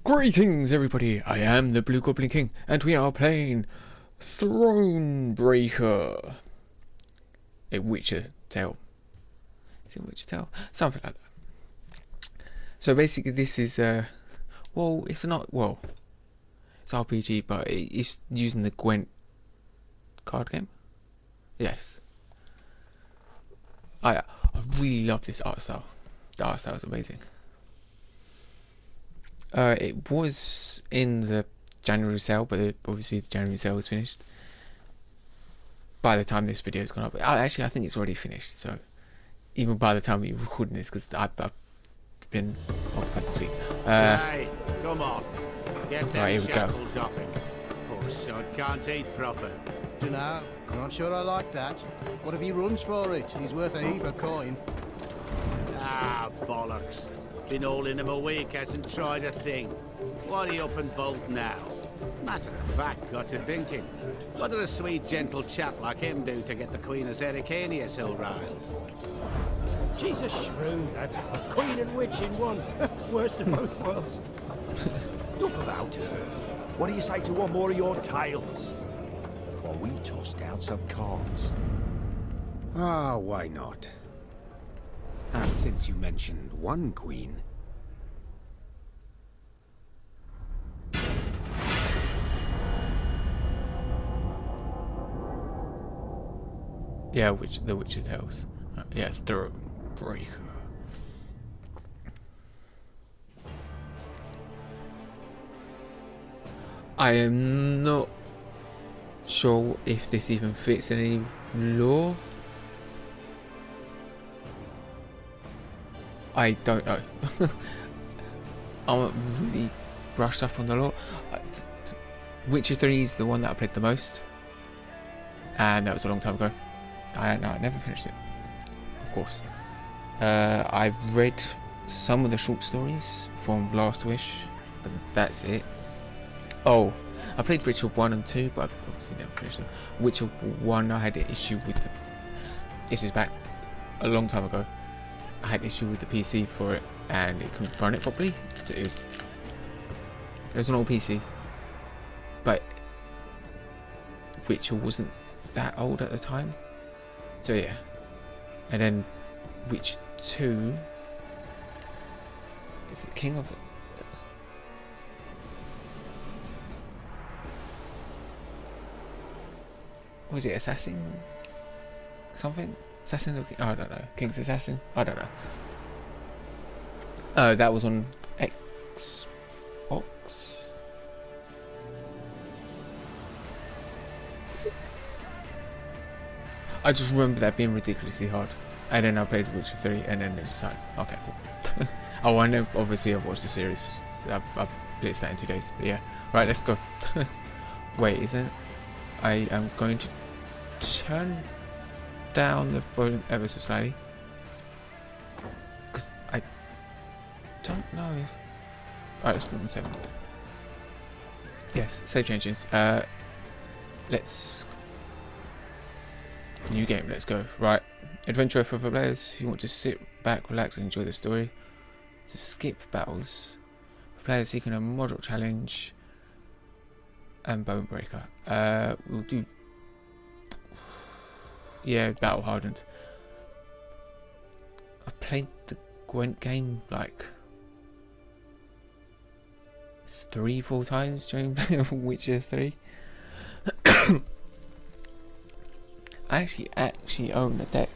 Greetings everybody, I am the Blue Goblin King and we are playing Thronebreaker. A Witcher tale. Is it Witcher tale? Something like that. So basically this is well, it's RPG, but it's using the Gwent card game. Yes. I really love this art style. The art style is amazing. It was in the January sale, but obviously the January sale was finished by the time this video has gone up. Actually, I think it's already finished, so even by the time we're recording this, because I've been occupied this week. Hey, come on. Get them right, shackles off him. Poor sod can't eat proper. Dunno, I'm not sure I like that. What if he runs for it? He's worth a heap of coin. Ah, bollocks. Been all in him a week, hasn't tried a thing. Why he up and bolt now? Matter of fact, got to thinking. What did a sweet, gentle chap like him do to get the Queen of Zericania so riled? She's a shrew, that's a queen and witch in one. Worst of both worlds. Enough about her. What do you say to one more of your tales? While we toss down some cards. Ah, why not? And since you mentioned one queen... Yeah, the Witcher tales. Yeah, Thronebreaker. I am not sure if this even fits any lore. I don't know. I'm not really brushed up on the lore. Witcher 3 is the one that I played the most, and that was a long time ago. I never finished it, of course. I've read some of the short stories from Last Wish, but that's it. Oh, I played Witcher 1 and 2, but I've obviously never finished them. Witcher 1, I had an issue with the... This is back a long time ago. I had an issue with the PC for it, and it couldn't run it properly. So it was an old PC, but Witcher wasn't that old at the time. So yeah, and then Witcher 2 is it King of... Was it Assassin? Something? Assassin? I don't know. King's Assassin? I don't know. That was on Xbox. Was it? I just remember that being ridiculously hard. And then I played Witcher 3 and then it's just like, okay, cool. Oh, I know, obviously I've watched the series. I've blitzed that in 2 days. But yeah. Right, let's go. Wait, is it? I am going to turn down the volume ever so slightly, because I don't know if... Alright, let's put it on 7. Yes, save changes. Let's... New game, let's go. Right, adventure for players who want to sit back, relax and enjoy the story. To skip battles, for players seeking a moderate challenge, and Thronebreaker. We'll do... Yeah, battle hardened. I played the Gwent game like 3-4 times during Witcher 3. I actually own a deck,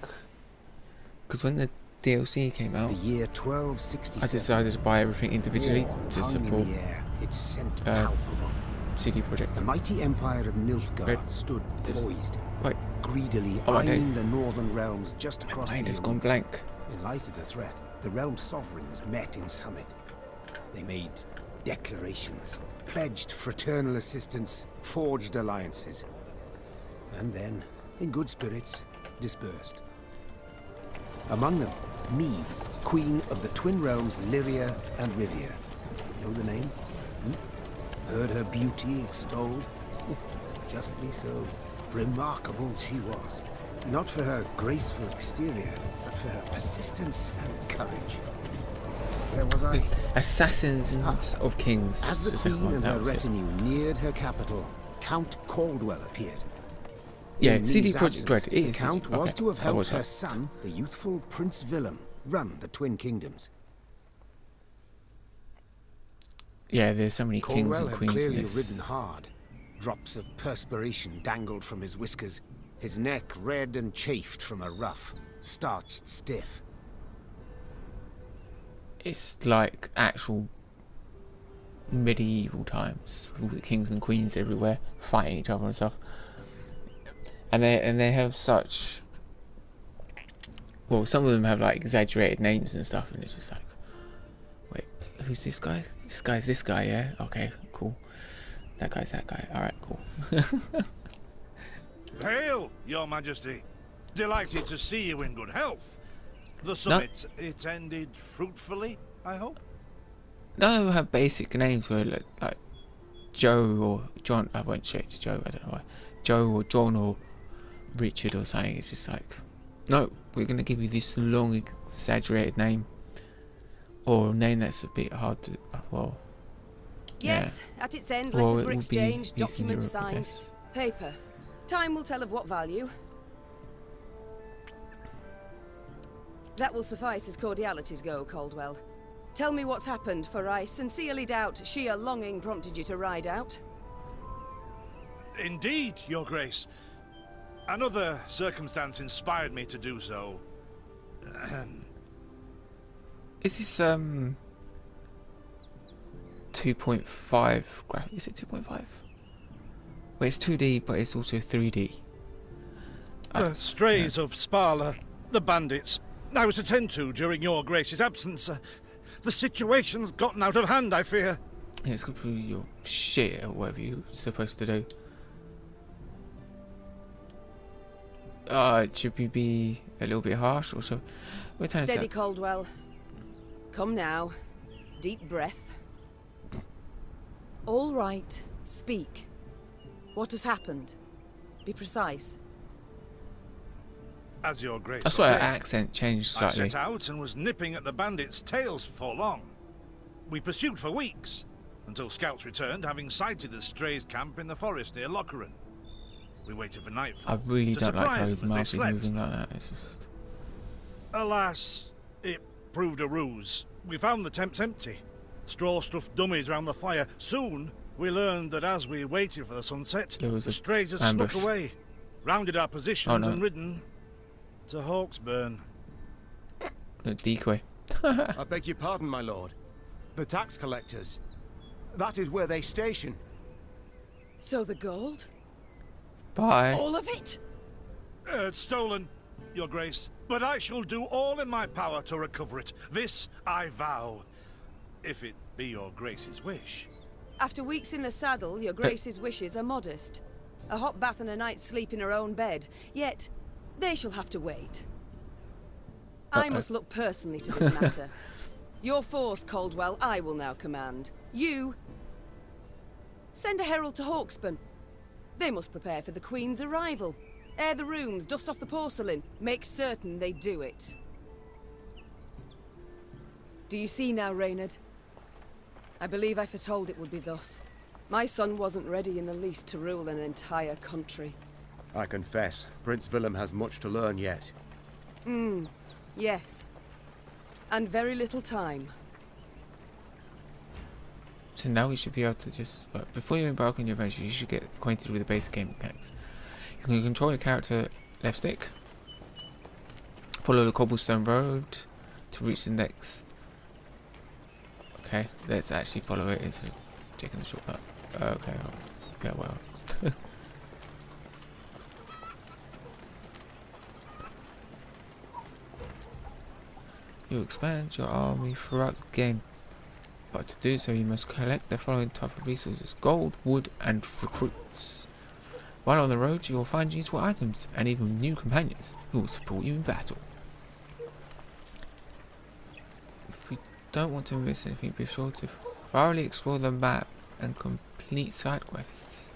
because when the DLC came out, The year 1267. I decided to buy everything individually War to hung support in the air, its scent palpable. CD Projekt. The mighty empire of Nilfgaard Red. stood poised, Wait, greedily Oh, my eyeing days. the northern realms just my across mind the has gone Old. blank. In light of the threat, the realm sovereigns met in summit. They made declarations, pledged fraternal assistance, forged alliances, and then, in good spirits, dispersed. Among them, Meve, queen of the twin realms Lyria and Rivia. Know the name? Heard her beauty extolled? Justly so. Remarkable she was. Not for her graceful exterior, but for her persistence and courage. Where was I? Assassins of Kings. As was the second queen one, and that her was it. retinue neared her capital, Count Caldwell appeared. Yeah, In CD Lee's Projekt absence, Red. It the is Count CD. was Okay, to have I helped was her right. son, the youthful Prince Willem, run the Twin Kingdoms. Yeah, there's so many kings Caldwell and had queens in clearly this. ridden hard. Drops of perspiration dangled from his whiskers, his neck red and chafed from a ruff, starched stiff. It's like actual medieval times, with all the kings and queens everywhere fighting each other and stuff. And they have such, well, some of them have like exaggerated names and stuff, and it's just like, wait, who's this guy? This guy's this guy, yeah? Okay, cool. That guy's that guy. Alright, cool. Hail, Your Majesty. Delighted to see you in good health. The summit, it ended fruitfully, I hope? None of them have basic names where like Joe or John. I won't say it's Joe, I don't know why. Joe or John or Richard or something. It's just like, no, we're going to give you this long exaggerated name. Or a name that's a bit hard to, well... Yes, at its end, Well, letters it were would be exchanged, Eastern documents Europe, I signed. guess. Paper. Time will tell of what value. That will suffice as cordialities go, Caldwell. Tell me what's happened, for I sincerely doubt sheer longing prompted you to ride out. Indeed, Your Grace. Another circumstance inspired me to do so. Is this 2.5 graphic? Is it 2.5? Well, it's 2D, but it's also 3D. The strays of Sparla, the bandits, I was to tend to during Your Grace's absence. The situation's gotten out of hand, I fear. Yeah, it's good for your shit or whatever you're supposed to do. Should we be a little bit harsh or so? What time is Steady, that? Caldwell. Come now. Deep breath. All right. Speak. What has happened? Be precise. As Your Grace That's why her ordained, accent changed I slightly. set out and was nipping at the bandits' tails before long. We pursued for weeks, until scouts returned, having sighted the strays' camp in the forest near Locheren. We waited for nightfall. I really to don't like how surprise his them as they mouth is slept. moving like that. It's just... Alas, it proved a ruse. We found the tents empty. Straw-stuffed dummies round the fire. Soon, we learned that as we waited for the sunset, It was the a strays had ambush. snuck away, rounded our positions Oh, no. and ridden to Hawksburn. a decoy. I beg your pardon, my lord. The tax collectors. That is where they station. So the gold? Bye. All of it? It's stolen, Your Grace, but I shall do all in my power to recover it. This I vow, if it be Your Grace's wish. After weeks in the saddle, your grace's wishes are modest. A hot bath and a night's sleep in her own bed. Yet, they shall have to wait. I must look personally to this matter. Your force, Caldwell, I will now command. You... send a herald to Hawksburn. They must prepare for the Queen's arrival. Air the rooms, dust off the porcelain. Make certain they do it. Do you see now, Reynard? I believe I foretold it would be thus. My son wasn't ready in the least to rule an entire country. I confess, Prince Willem has much to learn yet. Yes. And very little time. So now we should be able to just... But before you embark on your adventure, you should get acquainted with the basic game mechanics. You can control your character left stick. Follow the cobblestone road to reach the next... Okay, let's actually follow it. It's taking the shortcut. Okay, yeah, well. You expand your army throughout the game, but to do so you must collect the following type of resources: gold, wood and recruits. While on the road you will find useful items and even new companions who will support you in battle. If we don't want to miss anything, be sure to thoroughly explore the map and complete side quests.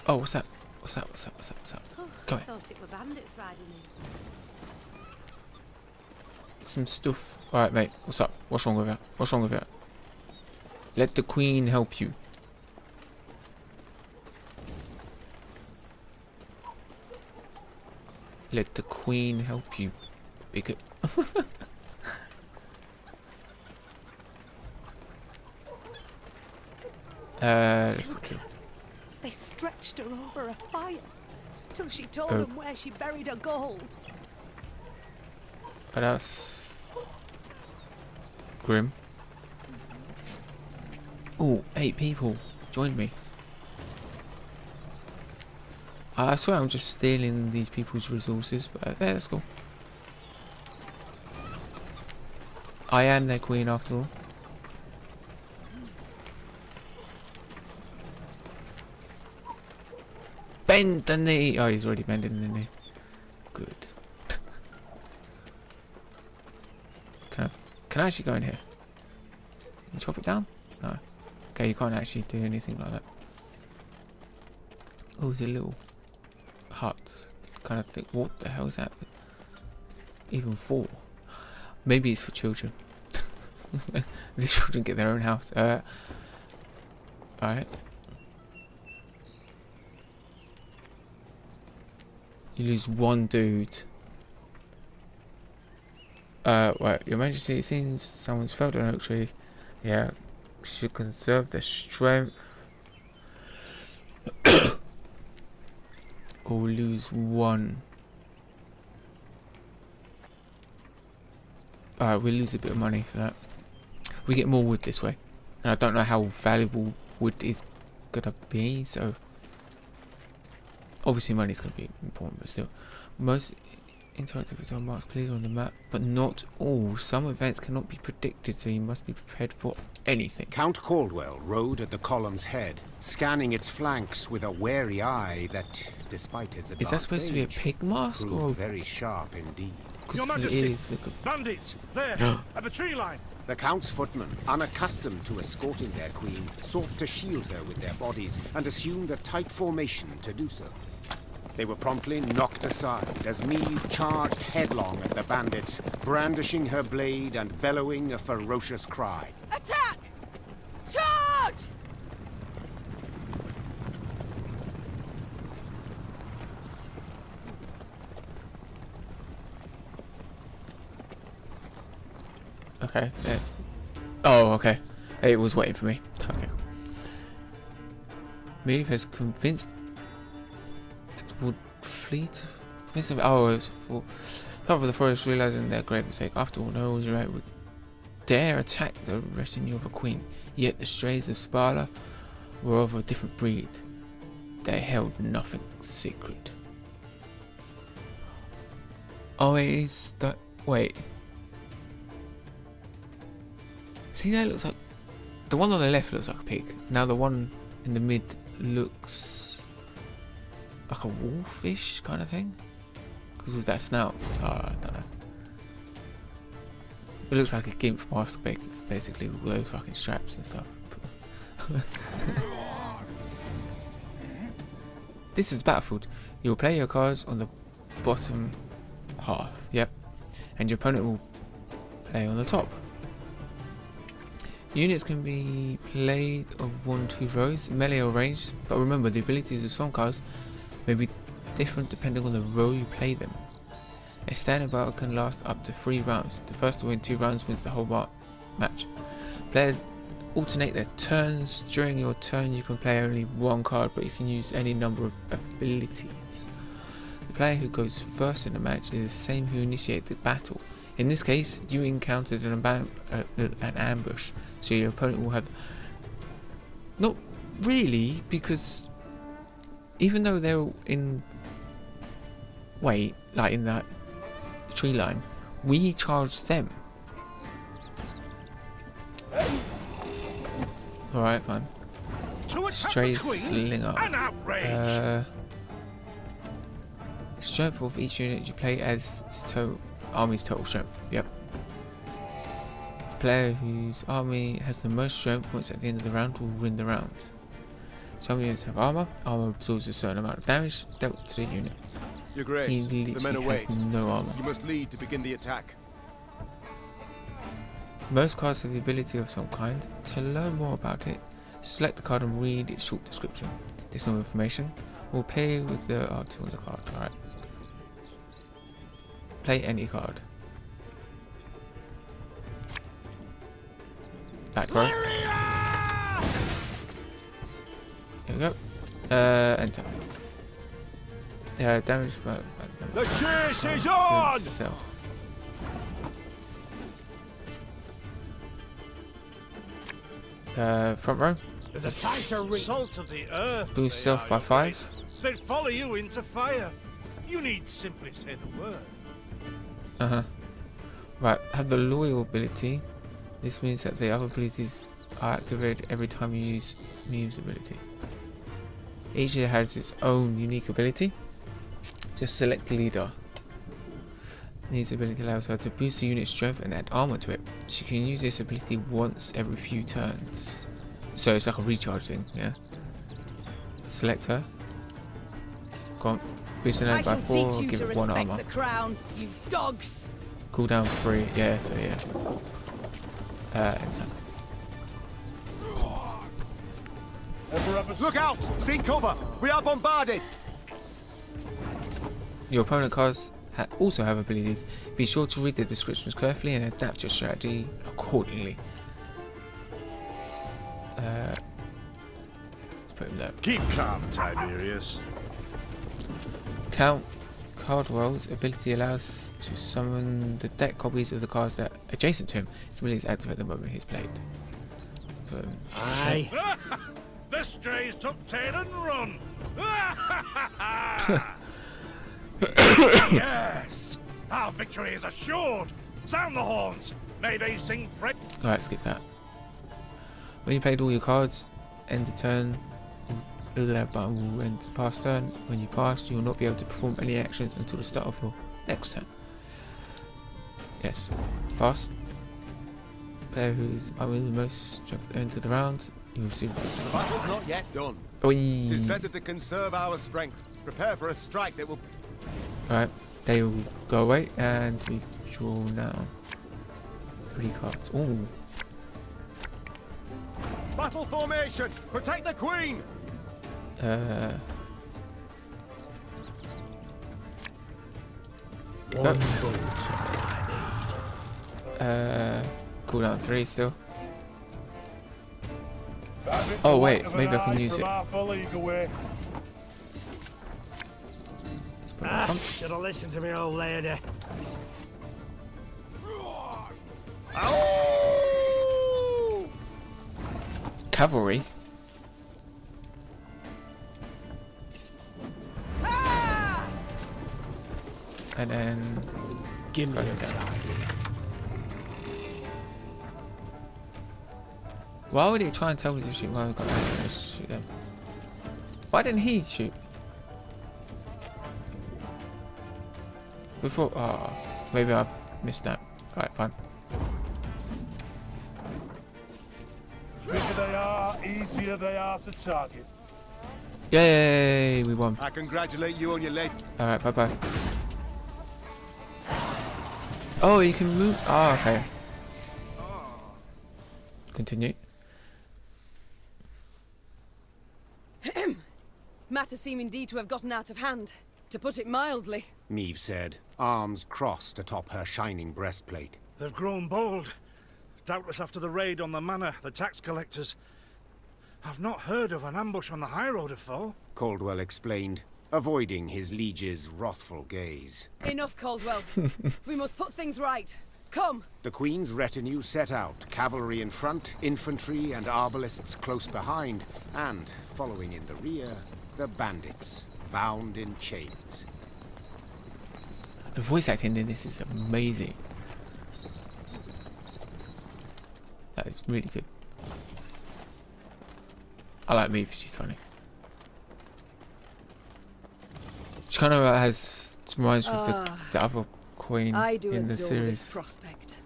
Oh, what's that? What's that? What's that? What's that? What's that? Oh, Go I ahead. thought it were bandits riding in. some stuff. Alright, mate. What's up? What's wrong with it? What's wrong with it? Let the queen help you. Let the queen help you, bigot. Let's Look, they stretched her over a fire till she told Oh. them where she buried her gold. But that's grim. Oh, 8 people joined me. I swear I'm just stealing these people's resources, but that's cool. I am their queen after all. Bend the knee! Oh, he's already bending the knee. Good. Can I actually go in here? Can you chop it down? No. Okay, you can't actually do anything like that. Oh, it's a little hut kind of thing. What the hell is that? Even for? Maybe it's for children. The children get their own house. Alright. You lose 1 dude. Wait, Your Majesty, it seems someone's felled an oak tree. Yeah, should conserve their strength. Or lose 1. Alright, we'll lose a bit of money for that. We get more wood this way. And I don't know how valuable wood is gonna be, so obviously money's gonna be important, but still. Most interactive events are marked clearly on the map, but not all. Some events cannot be predicted, so you must be prepared for anything. Count Caldwell rode at the column's head, scanning its flanks with a wary eye that, despite his advanced Is that supposed to be a age, pig mask or? proved very sharp indeed. Your Because it Majesty, is. Look at. bandits, there, at the tree line. The Count's footmen, unaccustomed to escorting their queen, sought to shield her with their bodies and assumed a tight formation to do so. They were promptly knocked aside as Meade charged headlong at the bandits, brandishing her blade and bellowing a ferocious cry. Attack! Charge! Okay. Oh, okay. It was waiting for me. Okay. Meade has convinced Wood Fleet. Oh, it was for cover the forest, realizing their great mistake. After all, no one would dare attack the retinue of a queen. Yet the strays of Spala were of a different breed. They held nothing sacred. Oh, it is that. Wait. See, that looks like the one on the left looks like a pig. Now the one in the mid looks like a wolfish kind of thing, because with that snout. I don't know. It looks like a gimp mask, basically, with all those fucking straps and stuff. This is Battlefield. You'll play your cards on the bottom half. Yep, and your opponent will play on the top. Units can be played of 1-2 rows, melee or ranged, but remember the abilities of some cards may be different depending on the row you play them. A standard battle can last up to 3 rounds. The first to win 2 rounds wins the whole match. Players alternate their turns. During your turn you can play only 1 card, but you can use any number of abilities. The player who goes first in the match is the same who initiated the battle. In this case, you encountered an ambush, so your opponent will have... Not really, because even though they're in... Wait, like in that tree line, we charged them. Alright, fine. To attack Stray the queen? slinger. An outrage! Strength of each unit you play as army's total strength. Yep. The player whose army has the most strength points at the end of the round will win the round. Some units have armor. Armor absorbs a certain amount of damage dealt to the unit. Your Grace, He the men literally await. has no armor. You must lead to begin the attack. Most cards have the ability of some kind. To learn more about it, select the card and read its short description. Additional information will appear with the article on the card. Alright. Play any card. Back row. Here we go. Enter. Damage by The chase is on! Sell. Front row. There's a tighter ring. Salt of the earth. Boost they self are, by your 5. grace. They'd follow you into fire. You need simply say the word. Right, have the loyal ability. This means that the other abilities are activated every time you use Meme's ability. Each unit has its own unique ability. Just select leader. Meme's ability allows her to boost the unit's strength and add armor to it. She can use this ability once every few turns. So it's like a recharge thing, yeah. Select her. Go on. Boost her I by shall 4, teach you give to it 1 respect armor. the crown, you dogs! Cooldown 3, yeah, so yeah. Enter. Look out! Seek cover! We are bombarded! Your opponent cards also have abilities. Be sure to read the descriptions carefully and adapt your strategy accordingly. Let's put him there. Keep calm, Tiberius. Count Cardwell's ability allows to summon the deck copies of the cards that are adjacent to him. His ability is active at the moment he's played. Put him Aye. The strays took tail and run. Yes, our victory is assured. Sound the horns. May they sing praise. Alright, skip that. When you played all your cards, end the turn. The left button will end the pass turn. When you pass, you will not be able to perform any actions until the start of your next turn. Yes, pass. Player who's with the most strength enter the round. You receive. The battle's not yet done. Oi. It is better to conserve our strength. Prepare for a strike that will... Alright, they will go away and we draw now. 3 cards. Ooh. Battle formation! Protect the queen! One bolt. Cooldown 3 still. Oh wait, maybe I can use it. Let's put it on front. Should have listened to me, old lady. Cavalry. And then Give me Right, a okay. tidy. why would he try and tell me to shoot? Why we got to shoot them? Why didn't he shoot? Before, maybe I missed that. Right, fine. Bigger they are, easier they are to target. Yay, we won. I congratulate you on your late... Alright, bye bye. Oh, you can move. Oh, okay. Continue. Matters seem indeed to have gotten out of hand, to put it mildly. Meve said, arms crossed atop her shining breastplate. They've grown bold. Doubtless after the raid on the manor, the tax collectors. I've not heard of an ambush on the high road afore. Caldwell explained, avoiding his liege's wrathful gaze. Enough, Caldwell. We must put things right. Come! The Queen's retinue set out, cavalry in front, infantry and arbalists close behind, and, following in the rear, the bandits, bound in chains. The voice acting in this is amazing. That is really good. I like Meve, she's funny. She kind of reminds me of the other queen I do in the adore series. this prospect.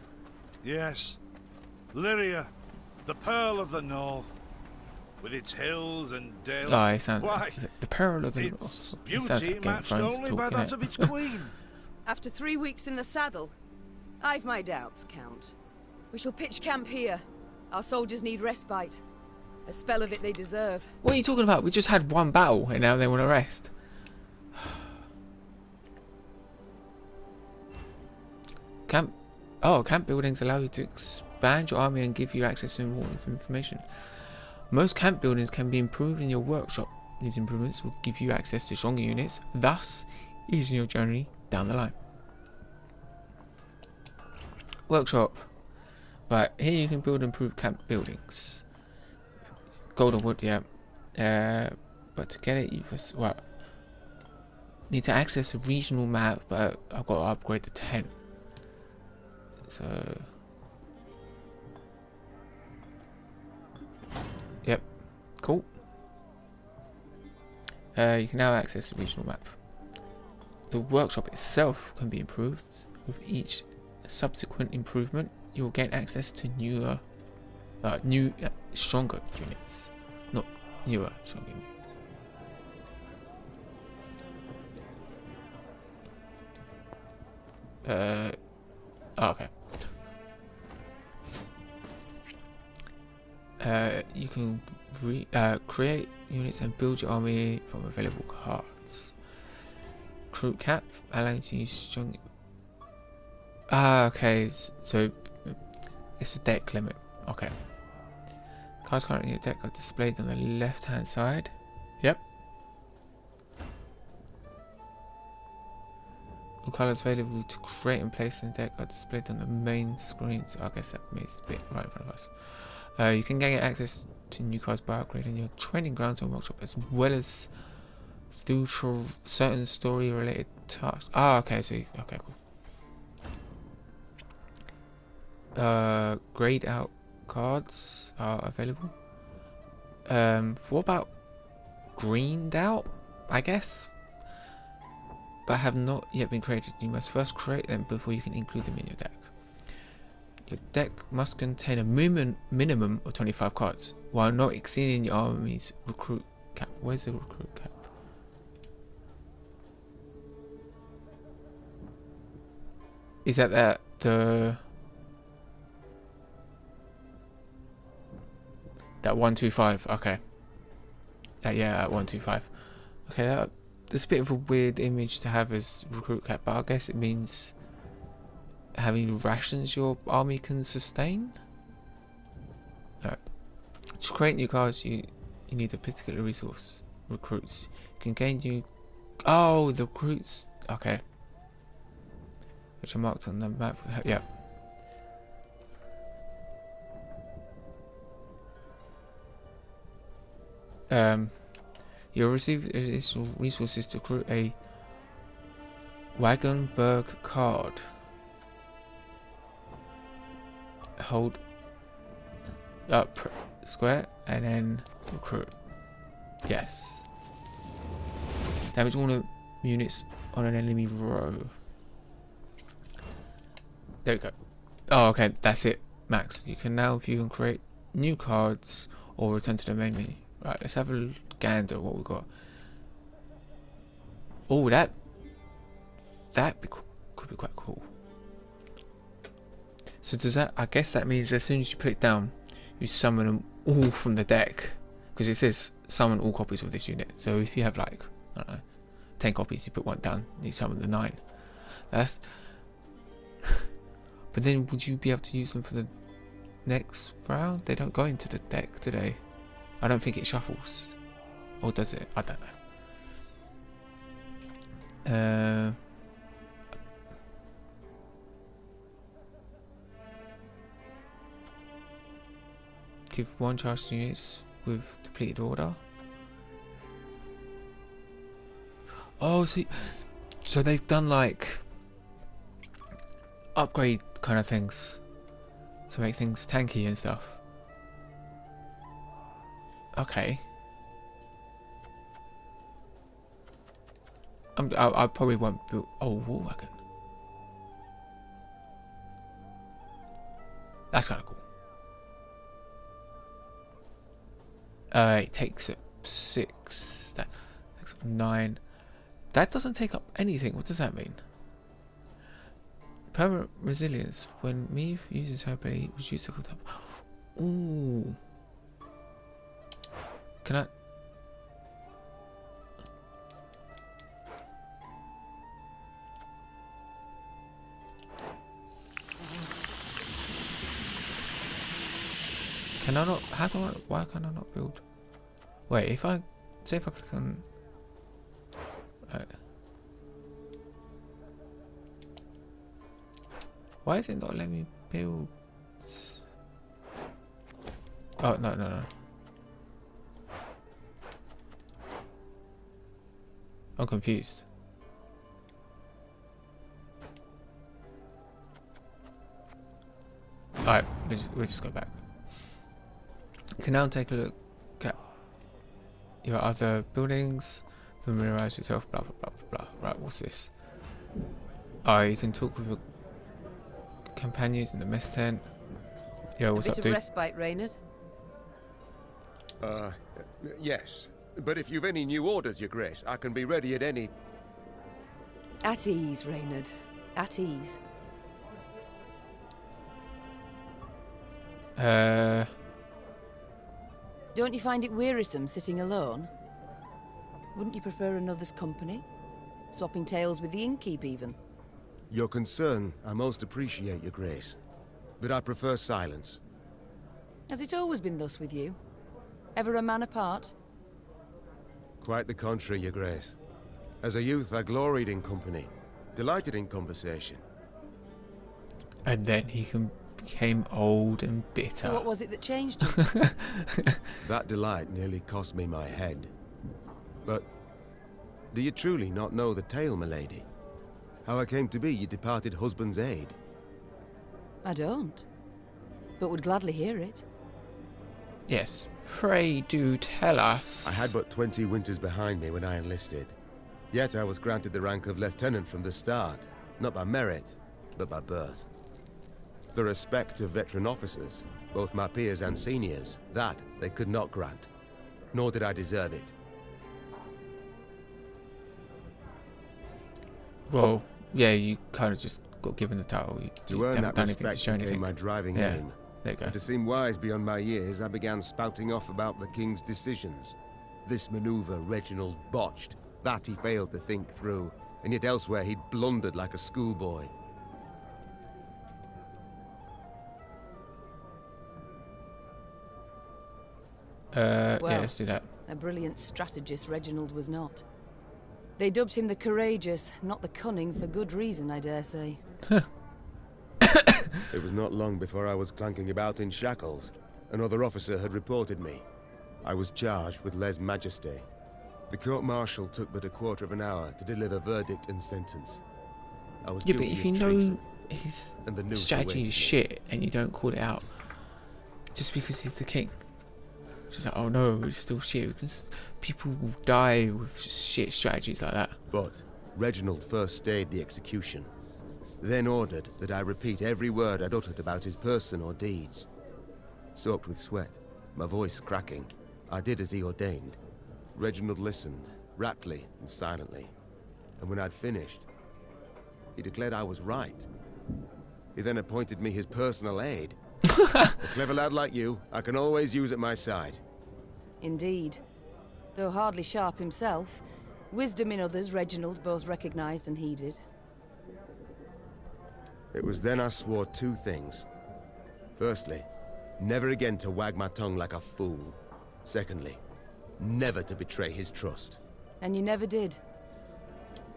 Yes. Lyria, the Pearl of the North. With its hills and dales. Oh, it sounds Why, the Pearl of the its North. It sounds beauty like Game of matched Thrones only by talking, that innit? of its queen. After 3 weeks in the saddle, I've my doubts, Count. We shall pitch camp here. Our soldiers need respite. A spell of it they deserve. What are you talking about? We just had one battle and now they want to rest. Camp. Oh, camp buildings allow you to expand your army and give you access to important information. Most camp buildings can be improved in your workshop. These improvements will give you access to stronger units, thus easing your journey down the line. Workshop. Right, here you can build and improve camp buildings. Golden wood, yeah. But to get it, you first, well, need to access a regional map, but I've got to upgrade to 10. So, yep, cool. You can now access the regional map. The workshop itself can be improved. With each subsequent improvement, you will gain access to stronger units. Not newer, stronger units. Okay. You can create units and build your army from available cards. Recruit cap, allowing you to use strong. Okay, so it's a deck limit. Okay. Cards currently in your deck are displayed on the left-hand side. Yep. All colours available to create and place in the deck are displayed on the main screen. So I guess that makes a bit right in front of us. You can gain access to new cards by upgrading your training grounds and workshop, as well as through certain story-related tasks. Okay, so okay, cool. Grayed out cards are available. What about greened out? I guess, but have not yet been created. You must first create them before you can include them in your deck. Your deck must contain a minimum of 25 cards, while not exceeding your army's recruit cap. Where's the recruit cap? Is that the that 125? Okay. Yeah, at 125. Okay, that's a bit of a weird image to have as recruit cap, but I guess it means having rations your army can sustain. Alright. To create new cards, you need a particular resource. Recruits. You can gain new. Oh, the recruits. Okay. Which are marked on the map. Yeah. You'll receive additional resources to create a Wagenberg card. Hold up square and then recruit. Yes. Damage all the units on an enemy row. There we go. Oh, okay, that's it, max. You can now view and create new cards or return to the main menu. Right, let's have a gander at what we've got. Oh, that could be quite cool. So does that? I guess that means as soon as you put it down, you summon them all from the deck, because it says summon all copies of this unit. So if you have like, I don't know, 10 copies, you put one down, you summon the 9. That's. But then would you be able to use them for the next round? They don't go into the deck, do they? I don't think it shuffles. Or does it? I don't know. Give 1 charge to units with depleted order. Oh, so they've done like upgrade kind of things to make things tanky and stuff. Okay. I probably won't build. Oh, war wagon. That's kind of cool. It takes up 6. That takes up 9. That doesn't take up anything. What does that mean? Permanent resilience. When Meave uses her ability, reduce the contact. Ooh. Can I? Can I not? How do I? Why can I not build? Wait, if I say if I click on. Why is it not letting me build? Oh no. I'm confused. Alright, we'll just go back. You can now take a look at your other buildings, familiarize yourself, blah blah blah blah blah. Right, what's this? Oh, you can talk with your companions in the mess tent. Yo, what's up, Bit dude? of respite, Reynard. Yes. But if you've any new orders, Your Grace, I can be ready at any... At ease, Reynard. At ease. Don't you find it wearisome sitting alone? Wouldn't you prefer another's company? Swapping tales with the innkeep, even? Your concern, I most appreciate, Your Grace. But I prefer silence. Has it always been thus with you? Ever a man apart? Quite the contrary, Your Grace. As a youth, I gloried in company, delighted in conversation. And then he became old and bitter. So what was it that changed you? That delight nearly cost me my head. But do you truly not know the tale, milady? How I came to be your departed husband's aide? I don't, but would gladly hear it. Yes. Pray do tell us. I had but 20 winters behind me when I enlisted. Yet I was granted the rank of lieutenant from the start, not by merit, but by birth. The respect of veteran officers, both my peers and seniors, that they could not grant. Nor did I deserve it. Well, yeah, you kind of just got given the title. You To earn haven't that done anything to respect show became anything. my driving Yeah, aim. there you go. And to seem wise beyond my years, I began spouting off about the king's decisions. This maneuver Reginald botched, that he failed to think through, and yet elsewhere he'd blundered like a schoolboy. Yeah, Well, let's do that. A brilliant strategist Reginald was not. They dubbed him the courageous, not the cunning, for good reason, I dare say. It was not long before I was clanking about in shackles. Another officer had reported me. I was charged with lèse-majesté. The court-martial took but a quarter of an hour to deliver verdict and sentence. I was Yeah, but guilty if you of know treason, his and the noose strategy awaited is me. shit and you don't call it out, just because he's the king, just like, oh no, it's still shit. Because people will die with shit strategies like that. But Reginald first stayed the execution, then ordered that I repeat every word I'd uttered about his person or deeds. Soaked with sweat, my voice cracking, I did as he ordained. Reginald listened, raptly and silently, and when I'd finished, he declared I was right. He then appointed me his personal aide. A clever lad like you, I can always use at my side. Indeed. Though hardly sharp himself, wisdom in others Reginald both recognized and heeded. It was then I swore two things. Firstly, never again to wag my tongue like a fool. Secondly, never to betray his trust. And you never did.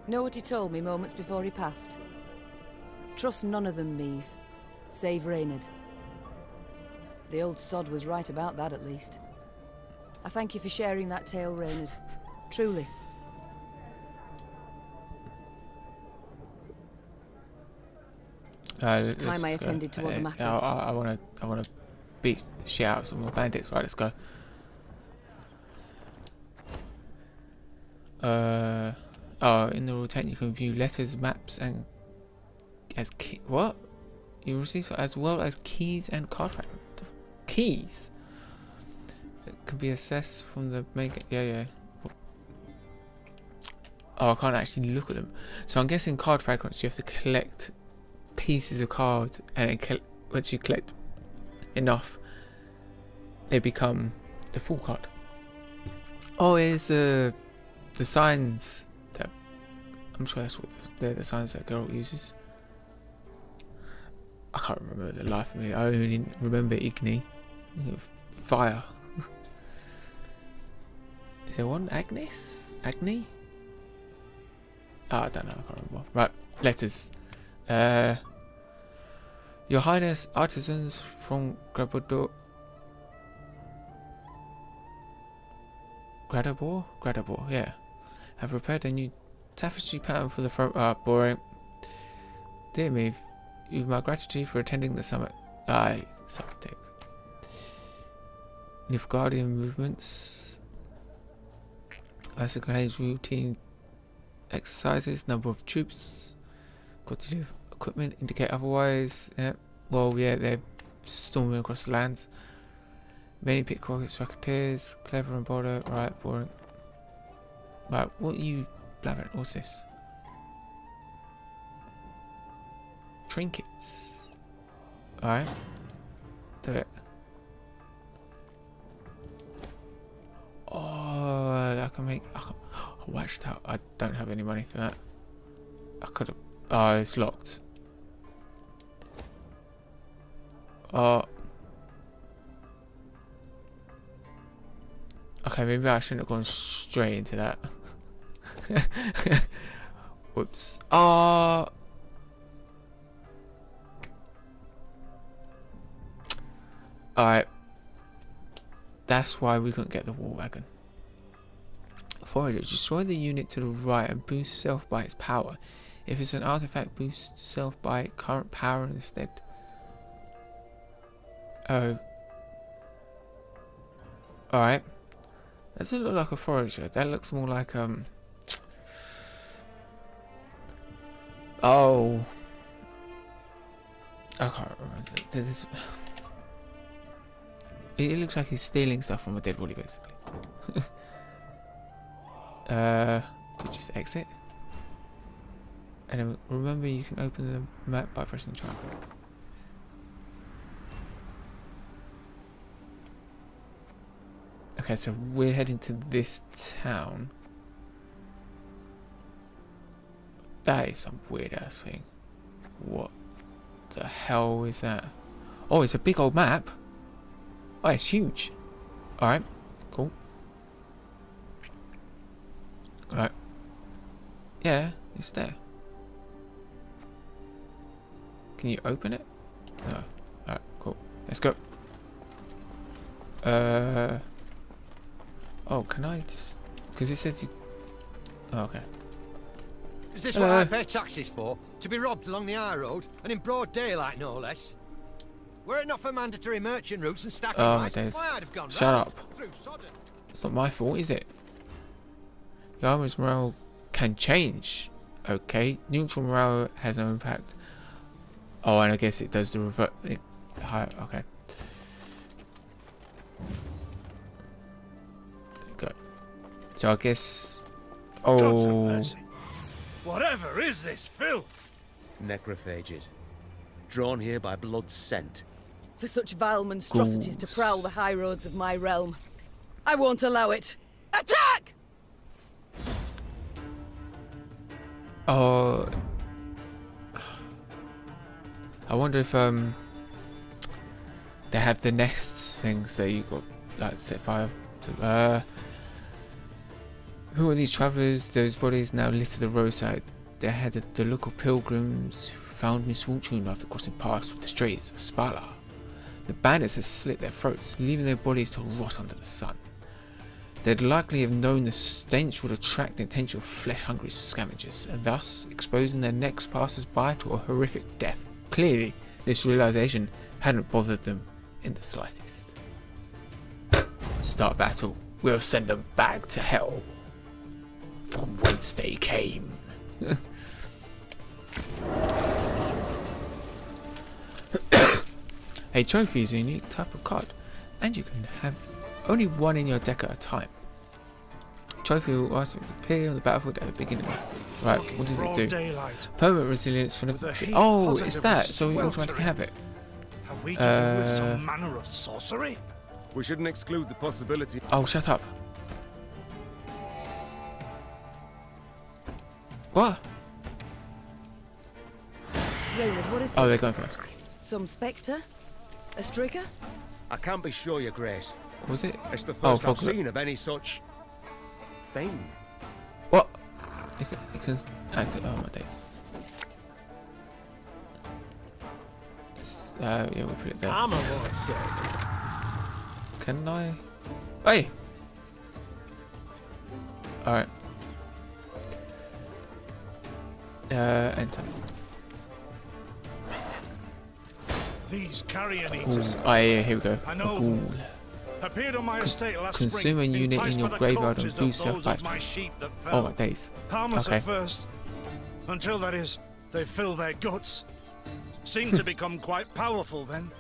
Know what he told me moments before he passed? Trust none of them, Meave. Save Reynard. The old sod was right about that, at least. I thank you for sharing that tale, Reynard. Truly. It's time I attended to other matters. I wanna beat the shit out of some more bandits. Right, let's go. Oh, in the rule 10 you can view letters, maps, and as what? You receive as well as keys and card fragments. Keys. It can be assessed from the main. Yeah. Oh, I can't actually look at them. So I'm guessing card fragments you have to collect pieces of cards, and then once you collect enough, they become the full card. Oh, it's the signs that I'm sure that's what they're the signs that Geralt uses. I can't remember the life of me. I only remember Igni, fire. Is there one Agnes? Agni? Oh, I don't know. I can't remember. Right, letters. Your Highness, artisans from Gradabor, yeah, have prepared a new tapestry pattern for the front. Boring. Dear me, you've my gratitude for attending the summit. Aye, something. Nilfgaardian movements. Asynchronized routine exercises. Number of troops. Quantity of equipment indicate otherwise. Yeah. Well, yeah, they're storming across the lands. Many pickpockets, racketeers, clever and bolder. Right, boring. Right, what are you blabbering? What's this? Trinkets. Alright. Do it. Oh, I can make. Oh, watch that. I don't have any money for that. I could have. Oh, it's locked. Oh. Okay, maybe I shouldn't have gone straight into that. Whoops. Oh. Alright. That's why we couldn't get the war wagon. Forager, destroy the unit to the right and boost self by its power. If it's an artifact, boost self by current power instead. Oh. Alright. That doesn't look like a forager. That looks more like oh. I can't remember. It looks like he's stealing stuff from a dead body, basically. To just exit. And then remember, you can open the map by pressing triangle. Okay, so we're heading to this town. That is some weird ass thing. What the hell is that? Oh, it's a big old map. Oh, it's huge. Alright, cool. Alright. Yeah, it's there. Can you open it? No. Alright, cool. Let's go. Oh, can I just... Because it says you... Oh, okay. Is this what I pay taxes for? To be robbed along the high road, and in broad daylight, no less? Were it not for mandatory merchant routes and stacking rice, why I'd have gone Shut round up. through Sodden. It's not my fault, is it? The armor's morale can change. Okay. Neutral morale has no impact. Oh, and I guess it does the revert. Okay. Go. So I guess. Oh. Whatever is this filth? Necrophages. Drawn here by blood's scent. For such vile monstrosities to prowl the high roads of my realm. I won't allow it. Attack! Oh. I wonder if they have the nests things that you got like set fire to. Who are these travellers? Those bodies now litter the roadside. They had the local pilgrims who found misfortune after crossing paths with the strays of Spala. The bandits had slit their throats, leaving their bodies to rot under the sun. They'd likely have known the stench would attract the attention of flesh-hungry scavengers, and thus exposing their next passers-by to a horrific death. Clearly, this realization hadn't bothered them in the slightest. Start battle. We'll send them back to hell, from whence they came. A trophy is a unique type of card, and you can have only one in your deck at a time. Trophy will also appear on the battlefield at the beginning. Right, what does it do? Daylight. Permanent resilience for With the the... heat Oh, it's positively that, so we automatically sweltering. have it. Have we to do with some manner of sorcery? We shouldn't exclude the possibility. Oh, shut up. What? Raynard, what is this? Oh, they're going first. Some spectre? A striker? I can't be sure, Your Grace. What was it? It's the first I've Foglet. seen of any such thing. What? Because... Oh, my days. Yeah, we'll put it there. I'm a lord, sir. Can I? Hey! Alright. Enter. These carrion Ooh. eaters. Oh, yeah, here we go. I know A them. ghoul. Appeared on my estate last Consume a spring. unit in enticed your by the graveyard and corpses boost of those self-fight. of my sheep that Oh fell. my days. Harmless Okay. at first. Until, that is, they fill their guts. Seem to become quite powerful then.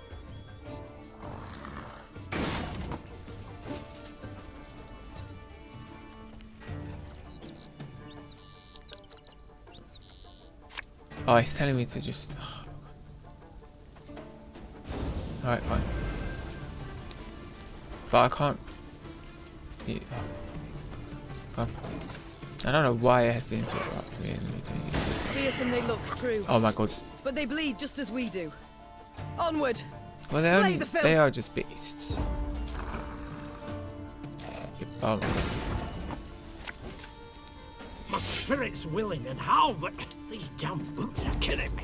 Oh, it's telling me to just... Alright, fine. But I can't... Yeah. Fine. I don't know why it has to interrupt me. Fearsome they look, true. Oh my god. But they bleed just as we do. Onward! Well, Slay the filth! they are just beasts. Oh my god. My spirit's willing and how, but these damn boots are killing me.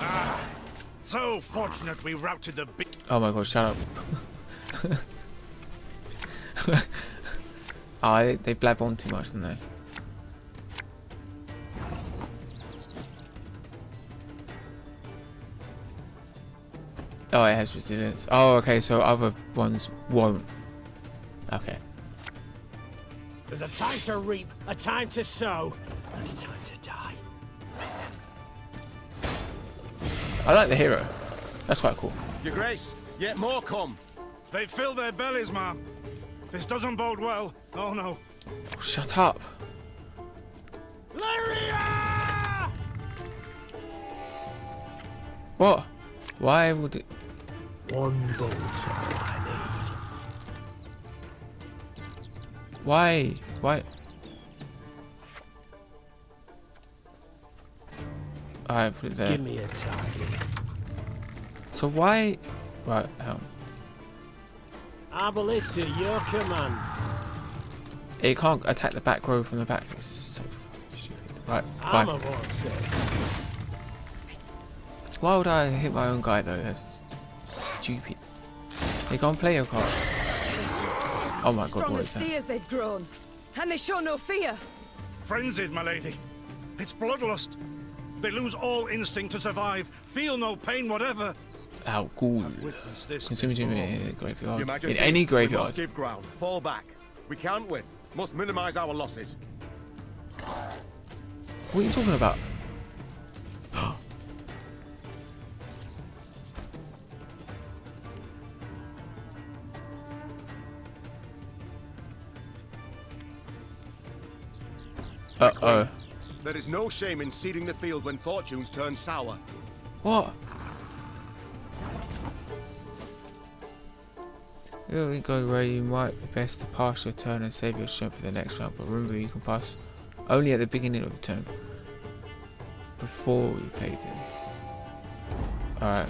Ah, so fortunate we routed the big... Oh my god, shut up. Oh, they blab on too much, don't they? Oh, it has resilience. Oh, okay, so other ones won't. Okay. There's a time to reap, a time to sow, and a time to die. I like the hero. That's quite cool. Your Grace, yet more come. They fill their bellies, ma'am. This doesn't bode well. Oh no. Oh, shut up. Lyria! What? Why would it... One bolt all I need. Why? Why? Alright, put it there. Give me a target. So why... Right, Our ballista, your command. it can't attack the back row from the back. It's so stupid. Right, I'm fine. a lord, sir. Why would I hit my own guy though? That's stupid. They can't play your card. Oh my god, Strong what as is that? steers they've grown. And they show no fear. Frenzied, my lady. It's bloodlust. They lose all instinct to survive, feel no pain whatever. Ow, ghoul. Witness this Consume before. in a graveyard. Your Majesty, In any we must graveyard. give ground. Fall back. We can't win. Must minimize our losses. What are you talking about? Uh-oh. There is no shame in ceding the field when fortunes turn sour. What? Here we go where you might be best to pass your turn and save your strength for the next round, but remember you can pass only at the beginning of the turn. Before we played it. Alright.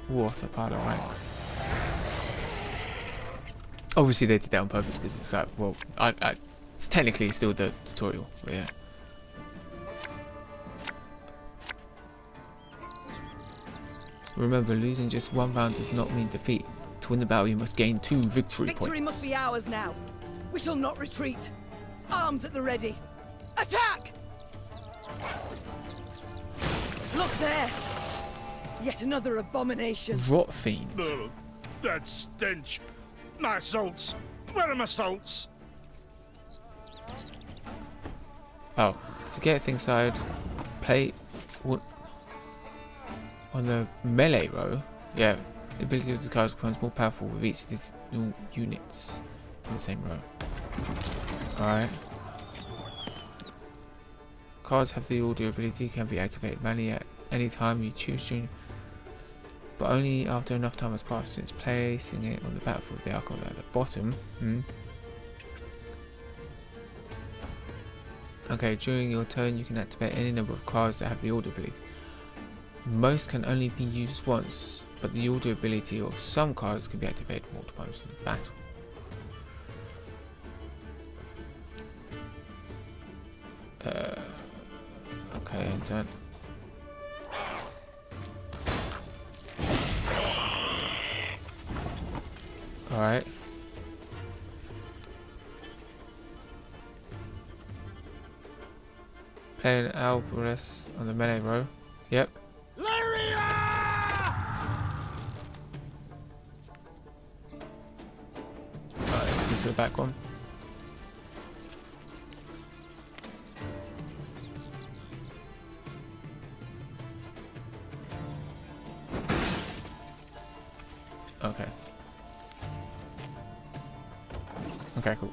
What a pile of rank. Obviously they did that on purpose because it's like, well, it's technically still the tutorial, but yeah. Remember, losing just one round does not mean defeat. To win the battle, you must gain 2 victory points. Victory must be ours now. We shall not retreat. Arms at the ready. Attack! Look there! Yet another abomination. Rot fiend. Ugh, that stench. My salts. Where are my salts? Oh, to get things started, play on the melee row. Yeah, the ability of the cards becomes more powerful with each units in the same row. Alright. Cards have the audio ability, can be activated manually at any time you choose to, but only after enough time has passed since placing it on the battlefield. The icon at the bottom. Okay, during your turn you can activate any number of cards that have the audio ability. Most can only be used once, but the audio ability of some cards can be activated multiple times in battle. Okay, and done. Alright. Play an Alvarez on the melee row. Yep. Alright, let's go to the back one. Okay. Okay, cool.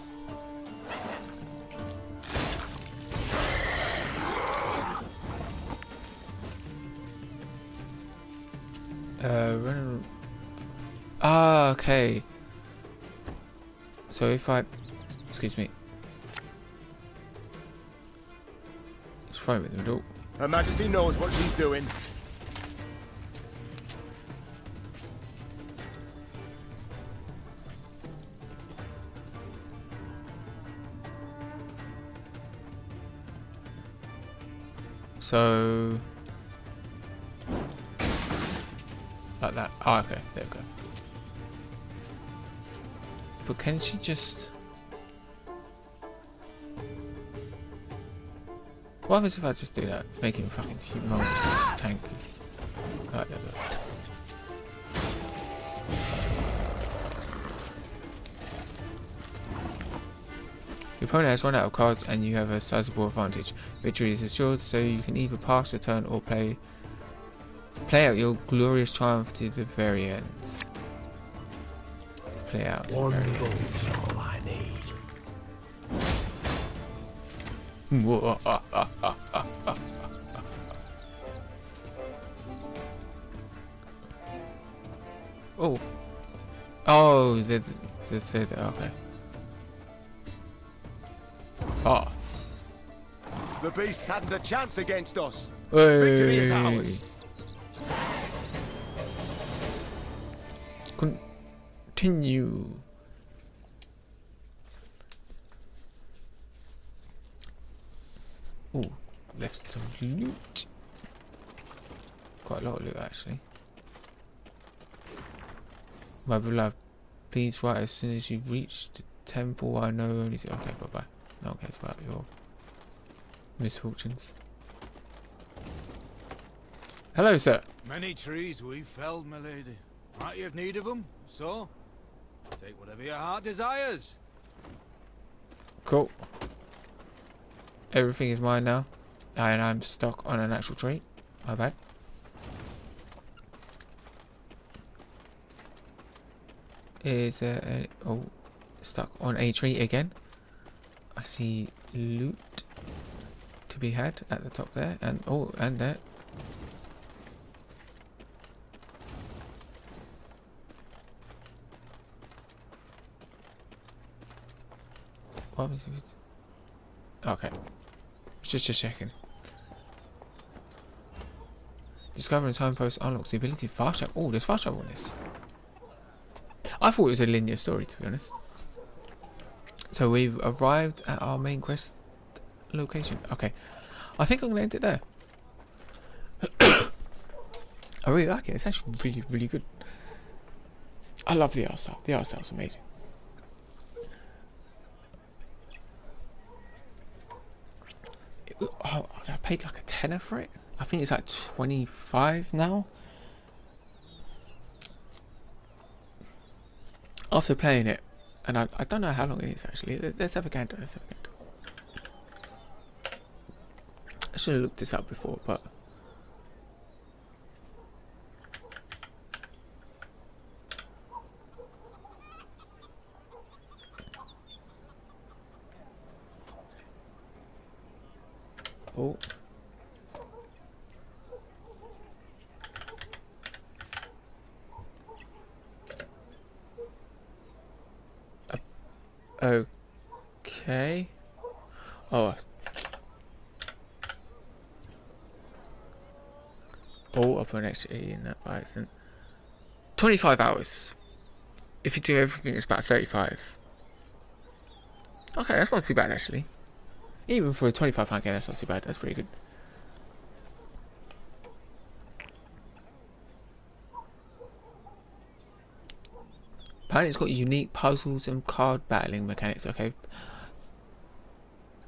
Okay. So if I, excuse me, let's throw him in the middle. Her Majesty knows what she's doing. So like that. Oh, okay, there we go. But can she just... What happens if I just do that? Make him fucking humongous tank. Alright, there we go. Your opponent has run out of cards and you have a sizable advantage. Victory is assured, so you can either pass your turn or play out your glorious triumph to the very end. Play out. One vote's all I need. Oh. Oh, they said okay. Pass. The beasts hadn't a chance against us. Hey. Victory is ours. Continue. Oh, left some loot. Quite a lot of loot actually. My beloved, please write as soon as you reach the temple. I know only. Okay, bye bye. No one cares about your misfortunes. Hello, sir. Many trees we felled, my lady. Might you have need of them? So, take whatever your heart desires. Cool. Everything is mine now, and I'm stuck on an actual tree. My bad. Is oh, stuck on a tree again. I see loot to be had at the top there, and oh, and there. What was it? Okay, just checking. Discovering signpost unlocks the ability to fast travel. Oh, there's fast travel on this. I thought it was a linear story, to be honest. So we've arrived at our main quest location. Okay, I think I'm gonna end it there. I really like it. It's actually really, really good. I love the art style. The art style's amazing. Oh, I paid like a tenner for it. I think it's like 25 now. After playing it, and I don't know how long it is actually. Let's have a gander. Let's have a gander. I should have looked this up before, but Oh. Okay. Oh. Oh, I put an extra E in that by accident. 25 hours. If you do everything, it's about 35. Okay, that's not too bad actually. Even for a £25 game, that's not too bad. That's pretty good. Apparently, it's got unique puzzles and card battling mechanics. Okay,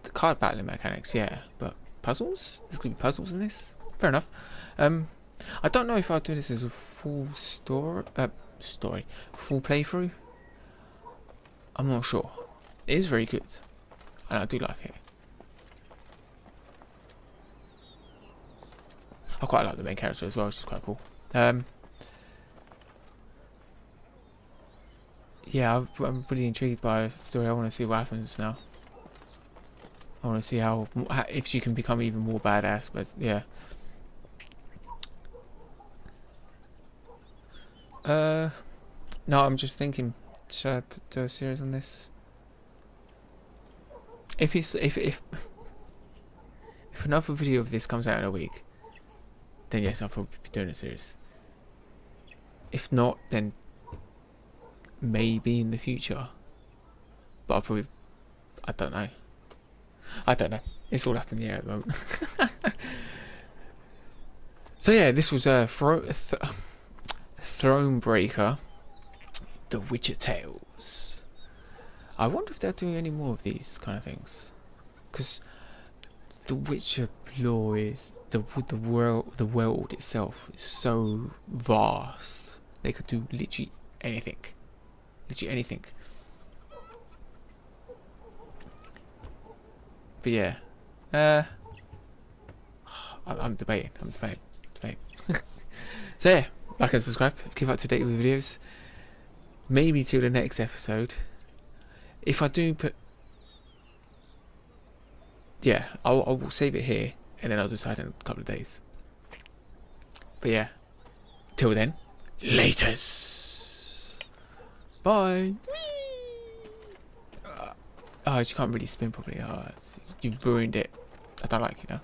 the card battling mechanics, yeah, but puzzles? There's gonna be puzzles in this. Fair enough. I don't know if I'll do this as a full full playthrough. I'm not sure. It is very good, and I do like it. I quite like the main character as well, which is quite cool. Yeah, I'm really intrigued by the story. I want to see what happens now. I want to see how if she can become even more badass. But yeah. No, I'm just thinking. Should I do a series on this? If another video of this comes out in a week, then yes, I'll probably be doing a series. If not, then maybe in the future. But I'll probably, I don't know. It's all up in the air at the moment. So yeah, this was Thronebreaker, The Witcher Tales. I wonder if they're doing any more of these kind of things, because the Witcher lore is the world itself is so vast. They could do literally anything. But yeah, I'm debating. So yeah, like and subscribe, keep up to date with videos. Maybe till the next episode. If I do put, yeah, I'll save it here, and then I'll decide in a couple of days. But yeah, till then, laters. Bye. Oh, you can't really spin properly. Oh, you've ruined it. I don't like you now.